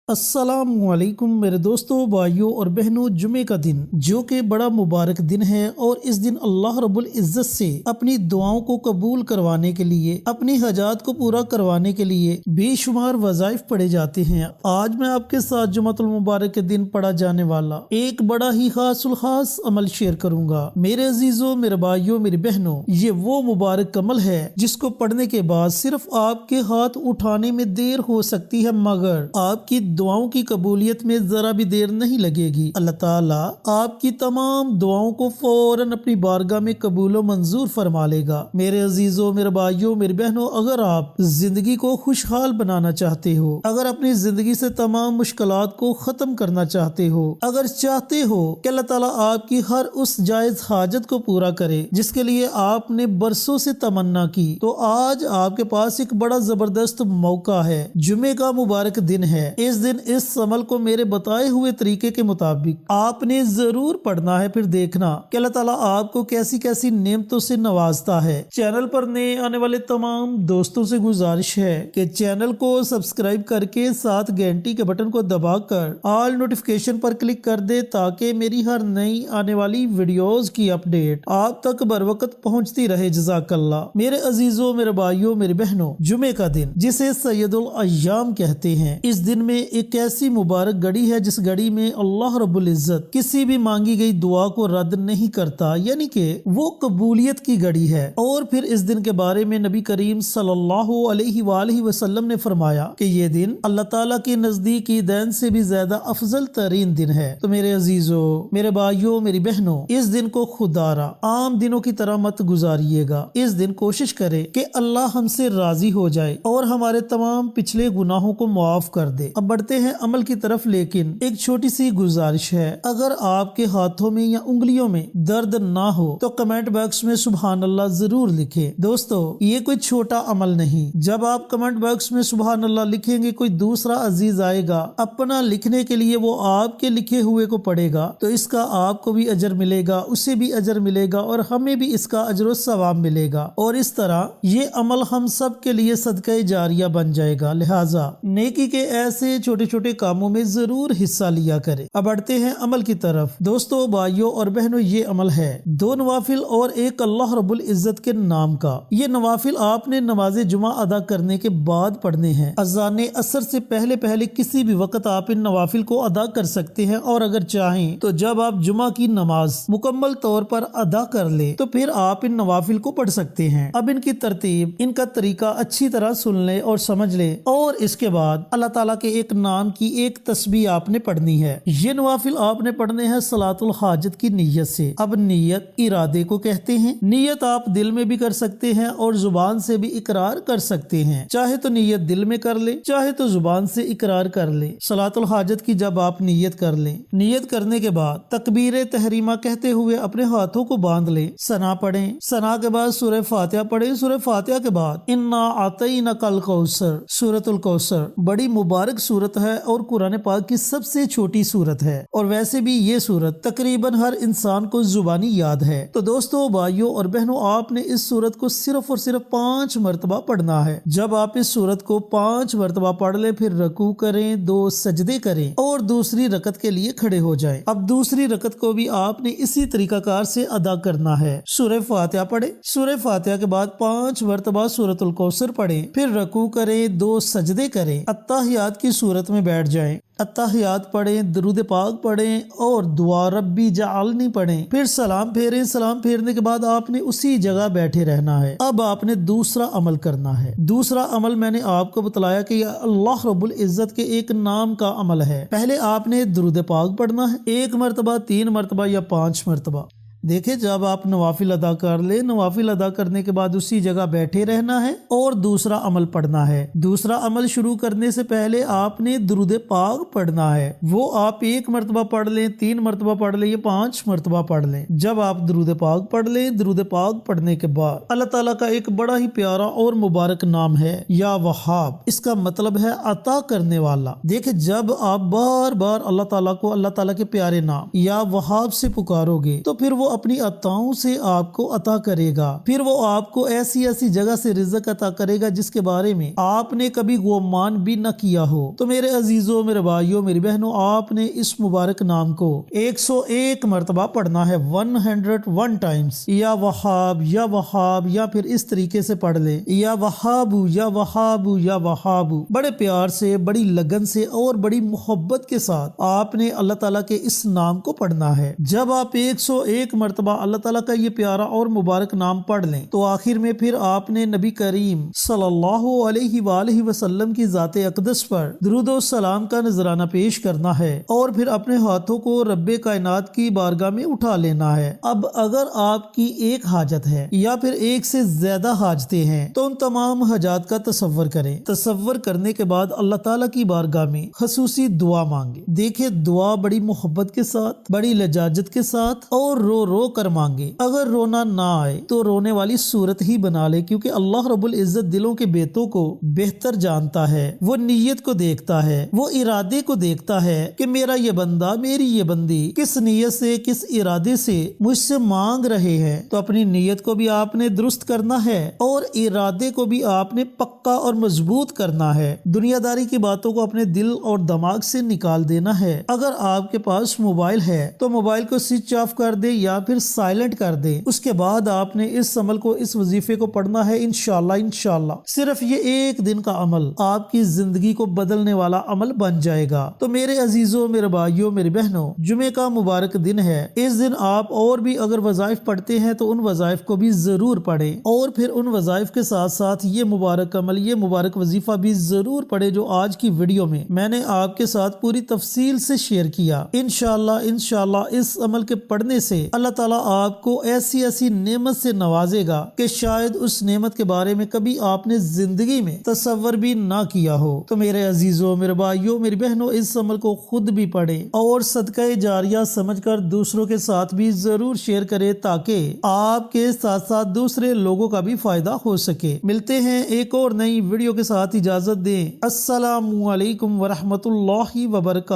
अस्सलाम वालेकुम मेरे दोस्तों, भाइयों और बहनों। जुमे का दिन जो कि बड़ा मुबारक दिन है और इस दिन अल्लाह रब्बुल इज्जत से अपनी दुआओं को कबूल करवाने के लिए, अपनी हजात को पूरा करवाने के लिए बेशुमार वज़ाइफ पढ़े जाते हैं। आज मैं आपके साथ जुमातुल मुबारक के दिन पढ़ा जाने वाला एक बड़ा ही खासुल खास अमल शेयर करूंगा। मेरे अजीजों, मेरे भाइयों, मेरी बहनों, ये वो मुबारक अमल है जिसको पढ़ने के बाद सिर्फ आपके हाथ उठाने में देर हो सकती है, मगर आपकी दुआओं की कबूलियत में जरा भी देर नहीं लगेगी। अल्लाह ताला आपकी तमाम दुआओं को फौरन अपनी बारगाह में कबूल व मंजूर फरमा लेगा। मेरे अजीजों, मेरे भाइयों, मेरी बहनों, अगर आप जिंदगी को खुशहाल बनाना चाहते हो, अगर अपनी जिंदगी से तमाम मुश्किलात को खत्म करना चाहते हो, अगर चाहते हो कि अल्लाह ताला आपकी हर उस जायज हाजत को पूरा करे जिसके लिए आपने बरसों से तमन्ना की, तो आज आपके पास एक बड़ा जबरदस्त मौका है। जुमे का मुबारक दिन है। इस दिन इस अमल को मेरे बताए हुए तरीके के मुताबिक आपने जरूर पढ़ना है। फिर देखना कि अल्लाह ताला आपको कैसी कैसी नेमतों से नवाजता है। चैनल पर नए आने वाले तमाम दोस्तों से गुजारिश है कि चैनल को सब्सक्राइब करके साथ घंटी के बटन को दबाकर ऑल नोटिफिकेशन पर क्लिक कर दे, ताकि मेरी हर नई आने वाली वीडियोस की अपडेट आप तक बर वक्त पहुँचती रहे। जज़ाकल्लाह। मेरे अजीजों, मेरे भाइयों, मेरी बहनों, जुमे का दिन जिसे सैयदुल अय्याम कहते हैं, इस दिन में एक ऐसी मुबारक घड़ी है जिस घड़ी में अल्लाह रब्बुल इज्जत किसी भी मांगी गई दुआ को रद्द नहीं करता, यानी कि वो कबूलियत की घड़ी है। और फिर इस दिन के बारे में नबी करीम सल्लल्लाहु अलैहि वसल्लम ने फरमाया कि ये दिन अल्लाह ताला के नजदीक ईदैन से भी ज्यादा अफजल तरीन दिन है। तो मेरे अजीजों, मेरे भाइयों, मेरी बहनों, इस दिन को खुदारा आम दिनों की तरह मत गुजारिएगा। इस दिन कोशिश करें कि अल्लाह हमसे राजी हो जाए और हमारे तमाम पिछले गुनाहों को माफ कर दे। अब बढ़ते हैं अमल की तरफ, लेकिन एक छोटी सी गुजारिश है। अगर आपके हाथों में या उंगलियों में दर्द ना हो तो कमेंट बॉक्स में सुभान अल्लाह जरूर लिखें। दोस्तों, ये कोई छोटा अमल नहीं। जब आप कमेंट बॉक्स में सुभान अल्लाह लिखेंगे, कोई दूसरा अजीज आएगा अपना लिखने के लिए, वो आपके लिखे हुए को पढ़ेगा तो इसका आपको भी अजर मिलेगा, उसे भी अजर मिलेगा और हमें भी इसका अजर सवाब मिलेगा। और इस तरह ये अमल हम सब के लिए सदका जारिया बन जाएगा। लिहाजा नेकी के ऐसे छोटे छोटे कामों में जरूर हिस्सा लिया करें। अब बढ़ते हैं अमल की तरफ। दोस्तों, भाइयों और बहनों, ये अमल है 2 नवाफिल और एक अल्लाह रब्बुल इज्जत के नाम का। ये नवाफिल आपने नमाज जुमा अदा करने के बाद पढ़ने हैं। अज़ान असर से पहले पहले किसी भी वक्त आप इन नवाफिल को अदा कर सकते हैं, और अगर चाहें तो जब आप जुमा की नमाज मुकम्मल तौर पर अदा कर ले तो फिर आप इन नवाफिल को पढ़ सकते हैं। अब इनकी तरतीब, इनका तरीका अच्छी तरह सुन ले और समझ ले, और इसके बाद अल्लाह ताला के एक नाम की एक तस्बीह आपने पढ़नी है। ये नवाफिल आपने पढ़ने हैं सलातुल हाजत की नीयत से। अब नीयत इरादे को कहते हैं। नीयत आप दिल में भी कर सकते हैं और जुबान से भी इकरार कर सकते हैं। चाहे तो नीयत दिल में कर ले, चाहे तो जुबान से इकरार कर ले। सलातुल हाजत की जब आप नीयत कर ले, नीयत करने के बाद तकबीर तहरीमा कहते हुए अपने हाथों को बांध ले। सना पढ़े, सना के बाद सूरह फातिहा पढ़े, सूरह फातिहा के बाद इन्ना आतईना कल कौसर, सूरतुल कौसर बड़ी मुबारक सूरत है और कुरान पाक की सबसे छोटी सूरत है, और वैसे भी ये सूरत तकरीबन हर इंसान को जुबानी याद है। तो दोस्तों, भाइयों और बहनों, आपने इस सूरत को सिर्फ और सिर्फ 5 मरतबा पढ़ना है। जब आप इस सूरत को 5 मरतबा पढ़ ले, फिर रकू करें, 2 सजदे करें और दूसरी रकत के लिए खड़े हो जाएं। अब दूसरी रकत को भी आपने इसी तरीकाकार से अदा करना है। सूरह फातिहा पढ़े, सूरह फातिहा के बाद 5 मरतबा सूरतुल कौसर पढ़े, फिर रकू करें, 2 सजदे करें, अत्ताहियात की सूरत में बैठ जाएं। अत्ताहियात पढ़ें, दरूद पाक पढ़ें और दुआ रब्बी जालनी पढ़ें, फिर सलाम फेरें। सलाम फेरने के बाद आपने उसी जगह बैठे रहना है। अब आपने दूसरा अमल करना है। दूसरा अमल मैंने आपको बतलाया कि अल्लाह रब्बुल इज्जत के एक नाम का अमल है। पहले आपने दरूद पाक पढ़ना है 1 मरतबा, 3 मरतबा या 5 मरतबा। देखिए, जब आप नवाफिल अदा कर ले, नवाफिल अदा करने के बाद उसी जगह बैठे रहना है और दूसरा अमल पढ़ना है। दूसरा अमल शुरू करने से पहले आपने दुरूद पाक पढ़ना है। वो आप 1 मरतबा पढ़ लें, 3 मरतबा पढ़ लें या 5 मरतबा पढ़ लें। जब आप दुरूद पाक पढ़ लें, दुरूद पाक पढ़ने के बाद अल्लाह ताला का एक बड़ा ही प्यारा और मुबारक नाम है या वहाब। इसका मतलब है अता करने वाला। देखिए, जब आप बार बार अल्लाह ताला को, अल्लाह ताला के प्यारे नाम या वहाब से पुकारोगे तो फिर वो اپنی عطاؤں سے آپ کو عطا کرے گا، پھر وہ آپ کو ایسی ایسی جگہ سے رزق عطا کرے گا جس کے بارے میں آپ نے کبھی گمان بھی نہ کیا ہو۔ تو میرے عزیزوں، میرے بھائیوں، میری بہنوں، آپ نے اس مبارک نام کو 101 مرتبہ پڑھنا ہے، 101 ٹائمز، یا وہاب یا وہاب، یا پھر اس طریقے سے پڑھ لیں، یا وہاب یا وہاب یا وہاب۔ بڑے پیار سے، بڑی لگن سے اور بڑی محبت کے ساتھ آپ نے اللہ تعالیٰ کے اس نام کو پڑھنا ہے۔ جب آپ 101 مرتبہ اللہ تعالیٰ کا یہ پیارا اور مبارک نام پڑھ لیں تو آخر میں پھر آپ نے نبی کریم صلی اللہ علیہ وآلہ وسلم کی ذات اقدس پر درود و سلام کا نذرانہ پیش کرنا ہے اور پھر اپنے ہاتھوں کو رب کائنات کی بارگاہ میں اٹھا لینا ہے۔ اب اگر آپ کی ایک حاجت ہے یا پھر ایک سے زیادہ حاجتیں ہیں تو ان تمام حاجات کا تصور کریں۔ تصور کرنے کے بعد اللہ تعالیٰ کی بارگاہ میں خصوصی دعا مانگے۔ دیکھیں، دعا بڑی محبت کے ساتھ، بڑی لجاجت کے ساتھ اور رو رو کر مانگے۔ اگر رونا نہ آئے تو رونے والی صورت ہی بنا لے، کیونکہ اللہ رب العزت دلوں کے بیتوں کو بہتر جانتا ہے، وہ نیت کو دیکھتا ہے، وہ ارادے کو دیکھتا ہے کہ میرا یہ بندہ، میری یہ بندی کس نیت سے، کس ارادے سے مجھ سے مانگ رہے ہیں۔ تو اپنی نیت کو بھی آپ نے درست کرنا ہے اور ارادے کو بھی آپ نے پکا اور مضبوط کرنا ہے۔ دنیا داری کی باتوں کو اپنے دل اور دماغ سے نکال دینا ہے۔ اگر آپ کے پاس موبائل ہے تو موبائل کو سوئچ آف کر دے یا پھر سائلنٹ کر دے۔ اس کے بعد آپ نے اس عمل کو، اس وظیفے کو پڑھنا ہے، انشاءاللہ صرف یہ ایک دن کا عمل آپ کی زندگی کو بدلنے والا عمل بن جائے گا۔ تو میرے عزیزوں، میرے بھائیوں، میری بہنوں، جمعے کا مبارک دن ہے۔ اس دن آپ اور بھی اگر وظائف پڑھتے ہیں تو ان وظائف کو بھی ضرور پڑھیں اور پھر ان وظائف کے ساتھ ساتھ یہ مبارک عمل، یہ مبارک وظیفہ بھی ضرور پڑھیں جو آج کی ویڈیو میں میں نے آپ کے ساتھ پوری تفصیل سے شیئر کیا۔ انشاءاللہ اس عمل کے پڑھنے سے اللہ تعالیٰ آپ کو ایسی ایسی نعمت سے نوازے گا کہ شاید اس نعمت کے بارے میں کبھی آپ نے زندگی میں تصور بھی نہ کیا ہو۔ تو میرے عزیزوں، میرے بھائیوں، میری بہنوں، اس عمل کو خود بھی پڑھیں اور صدقہ جاریہ سمجھ کر دوسروں کے ساتھ بھی ضرور شیئر کریں تاکہ آپ کے ساتھ ساتھ دوسرے لوگوں کا بھی فائدہ ہو سکے۔ ملتے ہیں ایک اور نئی ویڈیو کے ساتھ، اجازت دیں۔ السلام علیکم ورحمۃ اللہ وبرکاتہ۔